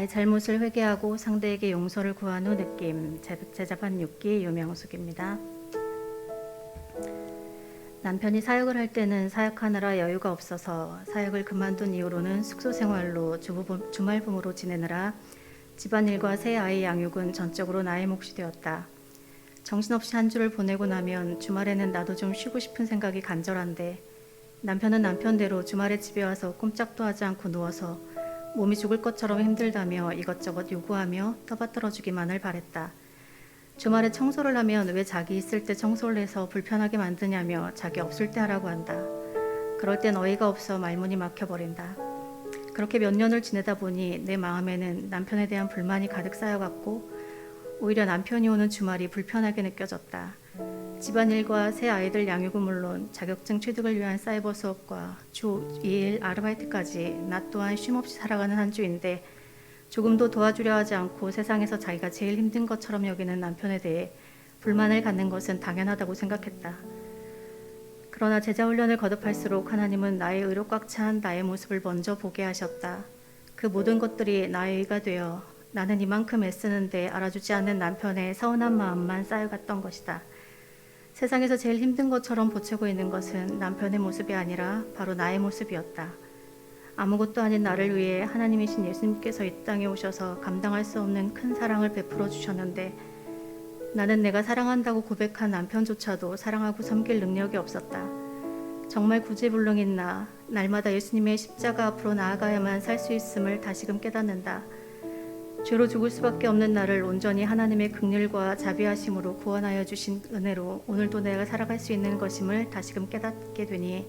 나의 잘못을 회개하고 상대에게 용서를 구한 후 느낌. 제자반 6기 유명숙입니다. 남편이 사역을 할 때는 사역하느라 여유가 없어서 사역을 그만둔 이후로는 숙소 생활로 주말부모로 지내느라 집안일과 새 아이 양육은 전적으로 나의 몫이 되었다. 정신없이 한 주를 보내고 나면 주말에는 나도 좀 쉬고 싶은 생각이 간절한데 남편은 남편대로 주말에 집에 와서 꼼짝도 하지 않고 누워서 몸이 죽을 것처럼 힘들다며 이것저것 요구하며 떠받들어주기만을 바랬다. 주말에 청소를 하면 왜 자기 있을 때 청소를 해서 불편하게 만드냐며 자기 없을 때 하라고 한다. 그럴 땐 어이가 없어 말문이 막혀버린다. 그렇게 몇 년을 지내다 보니 내 마음에는 남편에 대한 불만이 가득 쌓여갔고 오히려 남편이 오는 주말이 불편하게 느껴졌다. 집안일과 새 아이들 양육은 물론 자격증 취득을 위한 사이버 수업과 주 2일 아르바이트까지 나 또한 쉼없이 살아가는 한 주인데 조금도 도와주려 하지 않고 세상에서 자기가 제일 힘든 것처럼 여기는 남편에 대해 불만을 갖는 것은 당연하다고 생각했다. 그러나 제자훈련을 거듭할수록 하나님은 나의 의로 꽉 찬 나의 모습을 먼저 보게 하셨다. 그 모든 것들이 나의 의가 되어 나는 이만큼 애쓰는데 알아주지 않는 남편의 서운한 마음만 쌓여갔던 것이다. 세상에서 제일 힘든 것처럼 보채고 있는 것은 남편의 모습이 아니라 바로 나의 모습이었다. 아무것도 아닌 나를 위해 하나님이신 예수님께서 이 땅에 오셔서 감당할 수 없는 큰 사랑을 베풀어 주셨는데 나는 내가 사랑한다고 고백한 남편조차도 사랑하고 섬길 능력이 없었다. 정말 구제불능인 나, 날마다 예수님의 십자가 앞으로 나아가야만 살 수 있음을 다시금 깨닫는다. 죄로 죽을 수밖에 없는 나를 온전히 하나님의 긍휼과 자비하심으로 구원하여 주신 은혜로 오늘도 내가 살아갈 수 있는 것임을 다시금 깨닫게 되니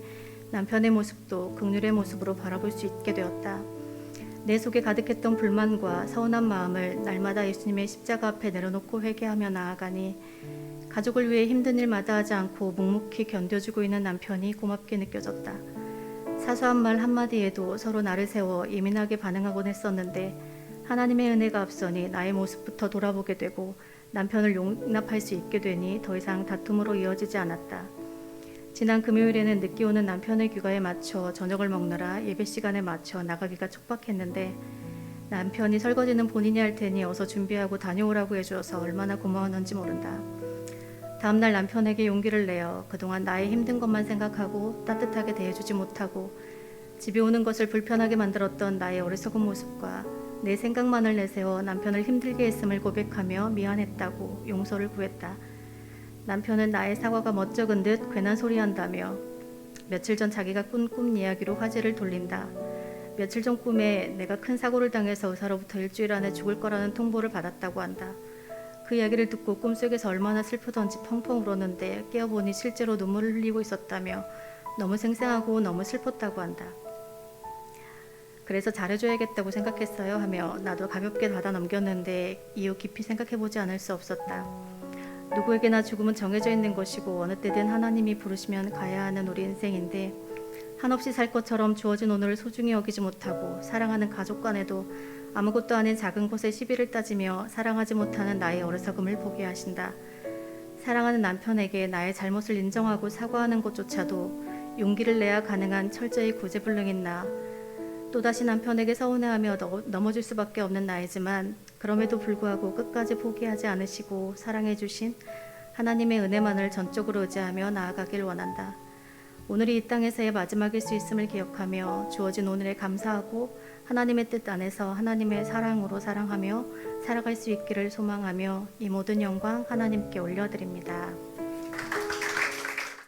남편의 모습도 긍휼의 모습으로 바라볼 수 있게 되었다. 내 속에 가득했던 불만과 서운한 마음을 날마다 예수님의 십자가 앞에 내려놓고 회개하며 나아가니 가족을 위해 힘든 일 마다하지 않고 묵묵히 견뎌주고 있는 남편이 고맙게 느껴졌다. 사소한 말 한마디에도 서로 나를 세워 예민하게 반응하곤 했었는데 하나님의 은혜가 앞서니 나의 모습부터 돌아보게 되고 남편을 용납할 수 있게 되니 더 이상 다툼으로 이어지지 않았다. 지난 금요일에는 늦게 오는 남편의 귀가에 맞춰 저녁을 먹느라 예배 시간에 맞춰 나가기가 촉박했는데 남편이 설거지는 본인이 할 테니 어서 준비하고 다녀오라고 해주어서 얼마나 고마웠는지 모른다. 다음날 남편에게 용기를 내어 그동안 나의 힘든 것만 생각하고 따뜻하게 대해주지 못하고 집에 오는 것을 불편하게 만들었던 나의 어리석은 모습과 내 생각만을 내세워 남편을 힘들게 했음을 고백하며 미안했다고 용서를 구했다. 남편은 나의 사과가 멋쩍은 듯 괜한 소리 한다며 며칠 전 자기가 꾼 꿈 이야기로 화제를 돌린다. 며칠 전 꿈에 내가 큰 사고를 당해서 의사로부터 일주일 안에 죽을 거라는 통보를 받았다고 한다. 그 이야기를 듣고 꿈속에서 얼마나 슬프던지 펑펑 울었는데 깨어보니 실제로 눈물을 흘리고 있었다며 너무 생생하고 너무 슬펐다고 한다. 그래서 잘해줘야겠다고 생각했어요 하며 나도 가볍게 받아 넘겼는데 이후 깊이 생각해보지 않을 수 없었다. 누구에게나 죽음은 정해져 있는 것이고 어느 때든 하나님이 부르시면 가야 하는 우리 인생인데 한없이 살 것처럼 주어진 오늘을 소중히 여기지 못하고 사랑하는 가족 간에도 아무것도 아닌 작은 것에 시비를 따지며 사랑하지 못하는 나의 어리석음을 보게 하신다. 사랑하는 남편에게 나의 잘못을 인정하고 사과하는 것조차도 용기를 내야 가능한 철저히 구제불능인 나, 또다시 남편에게 서운해하며 넘어질 수밖에 없는 나이지만 그럼에도 불구하고 끝까지 포기하지 않으시고 사랑해 주신 하나님의 은혜만을 전적으로 의지하며 나아가길 원한다. 오늘이 이 땅에서의 마지막일 수 있음을 기억하며 주어진 오늘에 감사하고 하나님의 뜻 안에서 하나님의 사랑으로 사랑하며 살아갈 수 있기를 소망하며 이 모든 영광 하나님께 올려드립니다.